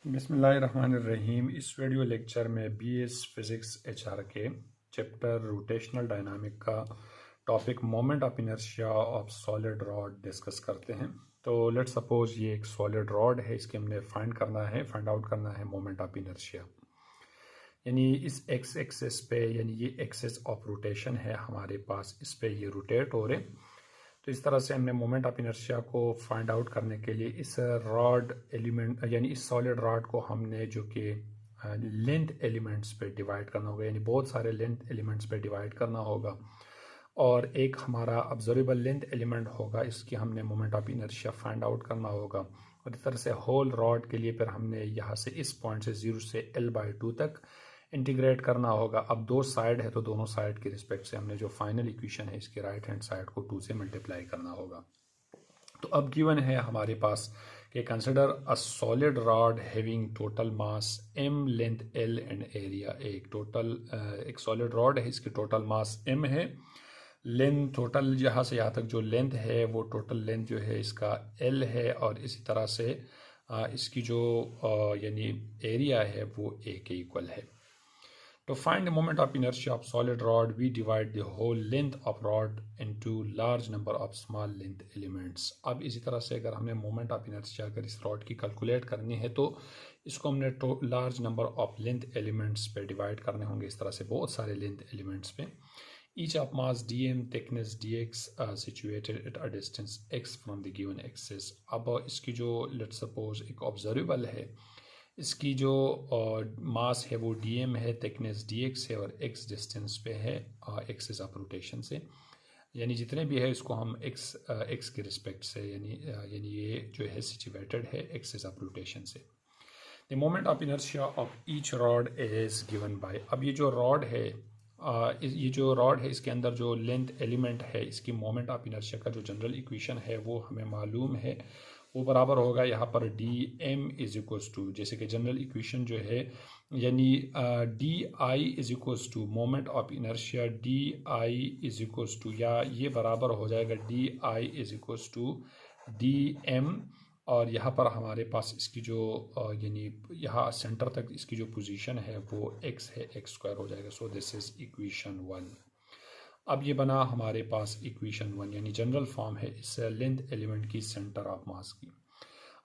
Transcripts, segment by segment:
बिस्मिल्लाहिर्रहमानिर्रहीम। इस video lecture में बीएस फिज़िक्स एचआर के चैप्टर रोटेशनल डायनामिक का topic moment of inertia of solid rod discuss करते हैं। तो लेट्स सपोज ये एक सॉलिड रॉड है, इसके हमने फाइंड आउट करना है मोमेंट ऑफ इनर्शिया, यानी इस एक्स एक्सिस पे, यानी ये एक्सिस ऑफ रोटेशन है हमारे पास, इस पे ये रोटेट हो रहे। तो इस तरह से हमने मोमेंट ऑफ इनर्शिया को फाइंड आउट करने के लिए इस रॉड एलिमेंट यानी इस सॉलिड रॉड को हमने जो कि लेंथ एलिमेंट्स पे डिवाइड करना होगा, यानी बहुत सारे लेंथ एलिमेंट्स पे डिवाइड करना होगा और एक हमारा ऑब्जर्वेबल लेंथ एलिमेंट होगा, इसकी हमने moment of inertia find out करना होगा। और इस तरह से होल रॉड के लिए फिर हमने यहाँ से इस पॉइंट से 0 से L/2 तक इंटीग्रेट करना होगा। अब दो साइड है तो दोनों साइड के रिस्पेक्ट से हमने जो फाइनल इक्वेशन है इसके राइट हैंड साइड को 2 से मल्टीप्लाई करना होगा। तो अब गिवन है हमारे पास कि consider a solid rod having total mass m, length l and area. एक सॉलिड रॉड है, इसकी टोटल मास m है, लेंथ टोटल यहाँ से यहाँ तक जो लेंथ है वो टोटल लेंथ जो है इसका l है, और इसी तरह से इसकी जो यानी एरिया है वो a के इक्वल है। To find the moment of inertia of solid rod, we divide the whole length of rod into large number of small length elements. अब इसी तरह से अगर हमें moment of inertia अगर इस rod की कैलकुलेट करनी है तो इसको हमने large number of length elements पे डिवाइड करने होंगे, इस तरह से बहुत सारे length elements पे। Each of mass dm, thickness dx situated at a distance x from the given axis. अब इसकी जो let's suppose एक observable है, इसकी जो मास है वो dm है, थिकनेस dx है और x डिस्टेंस पे है एक्सिस ऑफ रोटेशन से, यानी जितने भी है इसको हम x के रिस्पेक्ट से, यानी ये जो है सिचुएटेड है एक्सिस ऑफ रोटेशन से। The moment of inertia of each rod is given bye. अब ये जो रॉड है इसके अंदर जो लेंथ एलिमेंट है, इसकी मोमेंट ऑफ इनर्शिया का जो जनरल इक्वेशन है वो हमें मालूम है, वो बराबर होगा यहाँ पर dm इज इक्वल्स टू, जैसे कि जनरल इक्वेशन जो है, यानी di is equals to moment of inertia di is equals to, या ये बराबर हो जाएगा di is equals to dm, और यहाँ पर हमारे पास इसकी जो यानी यहाँ सेंटर तक इसकी जो पोजीशन है वो x है, x² हो जाएगा। So this is equation 1। अब ये बना हमारे पास इक्वेशन 1, यानी जनरल फॉर्म है इस लेंथ एलिमेंट की सेंटर ऑफ मास की।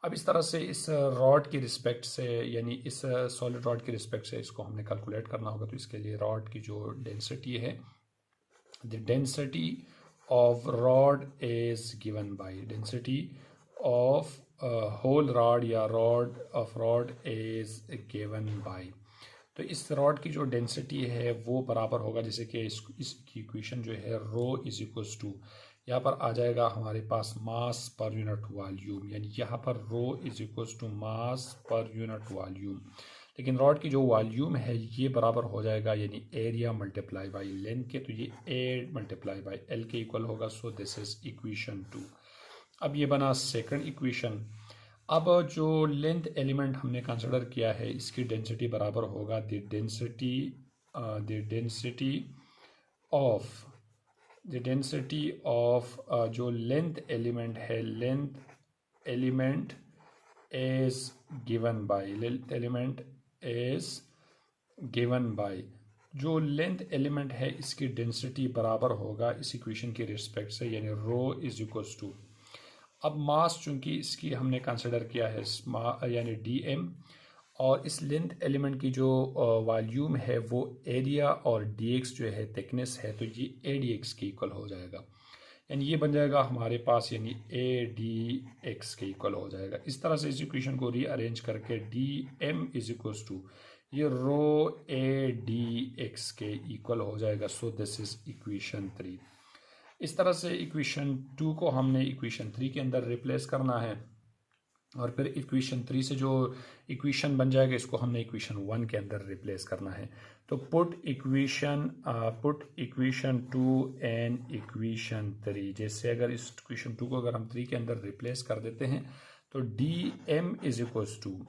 अब इस तरह से इस रॉड की रिस्पेक्ट से, यानी इस सॉलिड रॉड की रिस्पेक्ट से इसको हमने कैलकुलेट करना होगा। तो इसके लिए रॉड की जो डेंसिटी है, the density of rod is given by density of whole rod या रॉड इज गिवन बाय। तो इस रॉड की जो डेंसिटी है वो बराबर होगा, जैसे कि इसकी इक्वेशन जो है रो इज इक्वल्स टू, यहाँ पर आ जाएगा हमारे पास मास पर यूनिट वॉल्यूम, यानी यहाँ पर rho is equals to mass per unit volume. लेकिन रॉड की जो वॉल्यूम है ये बराबर हो जाएगा यानी एरिया मल्टीप्लाई बाई लेंथ के, तो ये a मल्टीप्लाई बाई l के इक्वल होगा। So this is equation 2। अब ये बना सेकंड इक्वेशन। अब जो लेंथ एलिमेंट हमने कंसिडर किया है इसकी डेंसिटी बराबर होगा द डेंसिटी ऑफ जो लेंथ एलिमेंट है, length element is given bye जो लेंथ एलिमेंट है इसकी डेंसिटी बराबर होगा इस इक्वेशन के रिस्पेक्ट से, यानी रो इज इक्वल्स टू। अब मास चूंकि इसकी हमने कंसिडर किया है यानी dm, और इस लेंथ एलिमेंट की जो वॉल्यूम है वो एरिया और dx जो है थिकनेस है, तो ये adx के इक्वल हो जाएगा, यानी ये बन जाएगा हमारे पास यानी adx के इक्वल हो जाएगा। इस तरह से इस इक्वेशन को रीअरेंज करके dm इज इक्वल्स टू ये रो adx के इक्वल हो जाएगा। So this is equation 3। इस तरह से इक्वेशन 2 को हमने इक्वेशन 3 के अंदर रिप्लेस करना है, और फिर इक्वेशन 3 से जो इक्वेशन बन जाएगा इसको हमने इक्वेशन 1 के अंदर रिप्लेस करना है। तो पुट इक्वेशन 2 एंड इक्वेशन 3, जैसे अगर इस इक्वेशन 2 को अगर हम 3 के अंदर रिप्लेस कर देते हैं तो dm इज इक्वल्स टू,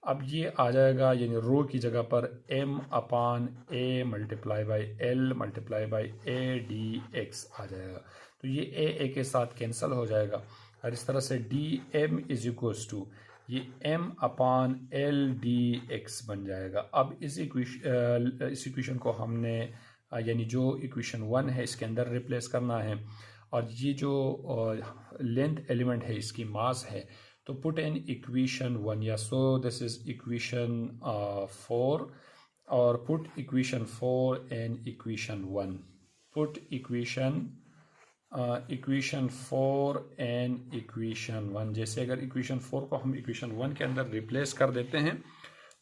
अब ये आ जाएगा यानी रो की जगह पर m/a multiply by l multiply by adx आ जाएगा। तो ये a के साथ कैंसिल हो जाएगा, और इस तरह से dm इज इक्वल्स टू ये m/l/dx बन जाएगा। अब इस इक्वेशन को हमने यानी जो इक्वेशन 1 है इसके अंदर रिप्लेस करना है, और ये जो लेंथ एलिमेंट है इसकी मास है, तो पुट इन इक्वेशन 1 या सो दिस इज इक्वेशन 4, और put equation 4 in equation 1, put equation 4 and equation 1। जैसे अगर इक्वेशन 4 को हम इक्वेशन 1 के अंदर रिप्लेस कर देते हैं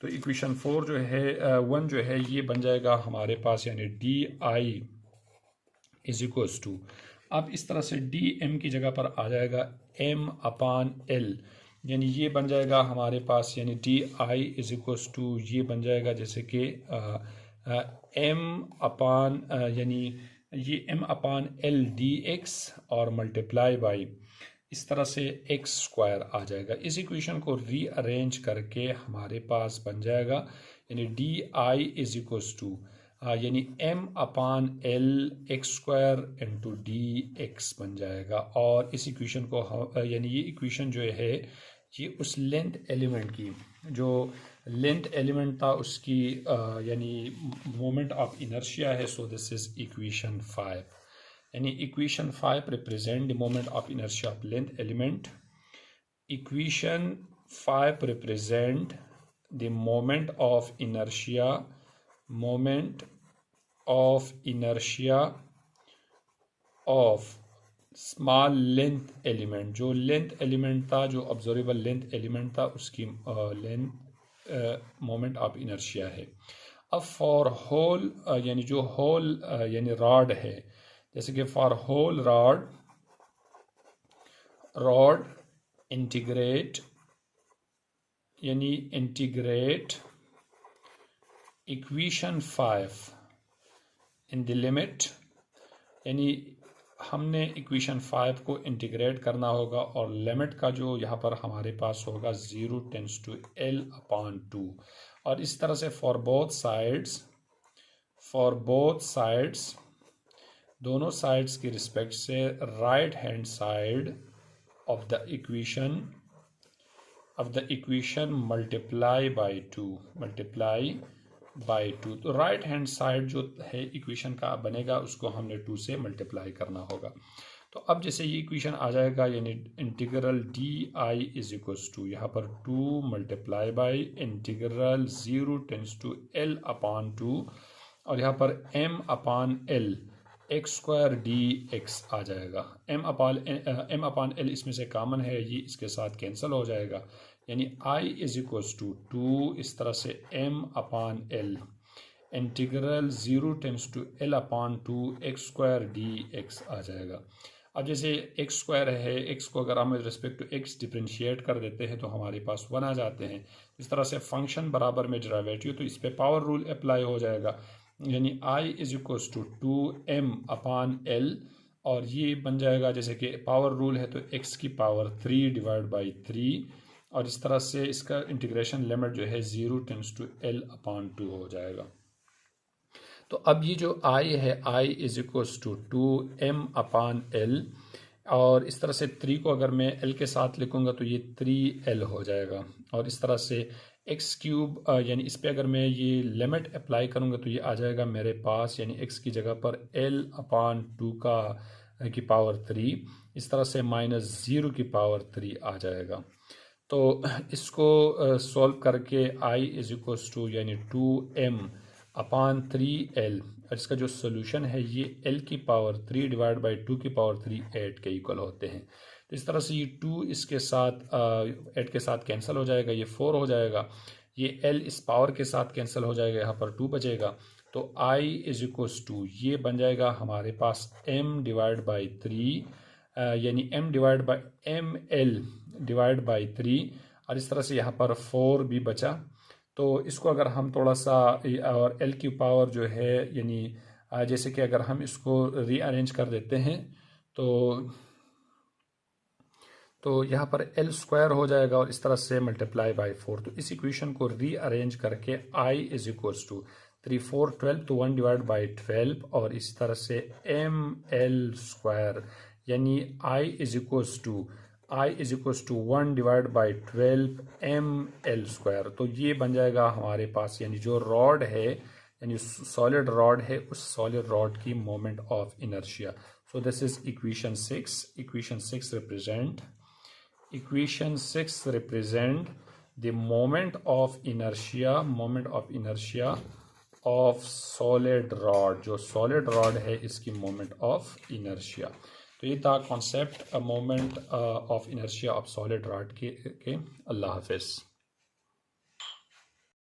तो इक्वेशन 4 जो है 1 जो है ये बन जाएगा हमारे पास, यानी di इज इक्वल्स टू, अब इस तरह से dm की जगह पर आ जाएगा m/l, यानी ये बन जाएगा हमारे पास, यानी di इज इक्वल्स टू ये बन जाएगा जैसे कि यानी ये m/l/dx और मल्टीप्लाई बाई इस तरह से x² आ जाएगा। इस इक्वेशन को रीअरेंज करके हमारे पास बन जाएगा, यानी di इज इक्वल्स टू यानी m/l(x²) इंटू dx बन जाएगा। और इस इक्वेशन को यानी ये इक्वेशन जो है ये उस लेंथ एलिमेंट की, जो लेंथ एलिमेंट था उसकी यानी मोमेंट ऑफ इनर्शिया है। सो दिस इज इक्वेशन 5, यानी equation 5 represent the moment of inertia of length element. Equation 5 represent the moment of inertia of small length element. जो लेंथ एलिमेंट था, जो ऑब्जर्वेबल लेंथ एलिमेंट था, उसकी moment of inertia है। अब for whole यानी जो होल यानी रॉड है, जैसे कि for whole rod integrate equation 5 in the limit, यानी हमने इक्वेशन 5 को इंटीग्रेट करना होगा और लिमिट का जो यहाँ पर हमारे पास होगा 0 टेंड्स टू l/2, और इस तरह से फॉर बोथ साइड्स दोनों साइड्स की रिस्पेक्ट से right hand side of the equation multiply by 2। तो राइट हैंड साइड जो है इक्वेशन का बनेगा उसको हमने 2 से मल्टीप्लाई करना होगा। तो अब जैसे ये इक्वेशन आ जाएगा, यानी integral di is equals to यहाँ पर 2 multiply by integral 0 tends to l/2, और यहाँ पर m/l x² dx आ जाएगा। m/l इसमें से कॉमन है, ये इसके साथ कैंसिल हो जाएगा, यानी i इज इक्वल्स टू 2, इस तरह से m/l integral 0 tends to l/2 x² dx आ जाएगा। अब जैसे x² है, x को अगर हम रिस्पेक्ट टू x डिफरेंशिएट कर देते हैं तो हमारे पास 1 आ जाते हैं। इस तरह से फंक्शन बराबर में डेरिवेटिव, तो इस पे पावर रूल अप्लाई हो जाएगा, यानी i is equals to 2m/l, और ये बन जाएगा जैसे कि पावर रूल है तो x की पावर 3 डिवाइड बाई 3, और इस तरह से इसका इंटीग्रेशन लिमिट जो है 0 टेंड्स टू l/2 हो जाएगा। तो अब ये जो i है, i is equals to 2m/l, और इस तरह से 3 को अगर मैं l के साथ लिखूंगा तो ये 3l हो जाएगा, और इस तरह से x³ यानी इस पे अगर मैं ये लिमिट अप्लाई करूंगा तो ये आ जाएगा मेरे पास, यानी x की जगह पर l/2 की पावर 3, इस तरह से -0 की पावर 3 आ जाएगा। तो इसको सॉल्व करके i इज इक्वल्स टू यानी 2m/3l, और इसका जो सोल्यूशन है ये l की पावर 3 डिवाइड बाई 2 की पावर 3 8 के इक्वल होते हैं। तो इस तरह से ये 2 इसके साथ 8 के साथ कैंसिल हो जाएगा, ये 4 हो जाएगा, ये l इस पावर के साथ कैंसिल हो जाएगा, यहाँ पर 2 बचेगा। तो i इज इक्वल्स टू ये बन जाएगा हमारे पास m डिवाइड बाई 3, यानी m divide by ml divide by 3, और इस तरह से यहाँ पर 4 भी बचा। तो इसको अगर हम थोड़ा सा, और l की पावर जो है यानी जैसे कि अगर हम इसको रीअरेंज कर देते हैं तो यहाँ पर l² हो जाएगा, और इस तरह से मल्टीप्लाई बाई 4। तो इस इक्वेशन को रीअरेंज करके i इज इक्वल्स टू 3 4 12 तो 1 डिवाइड बाई 12, और इस तरह से ml² यानी i is equals to I is equals to 1 divide by 12 ml²। तो ये बन जाएगा हमारे पास, यानी जो रॉड है, यानी सॉलिड रॉड है, उस सॉलिड रॉड की moment of inertia. So this is equation 6। Equation 6 represent the moment of inertia of solid rod। जो solid rod है इसकी moment of inertia। तो ये था concept moment of inertia of solid rod के। अल्लाह हाफिज़।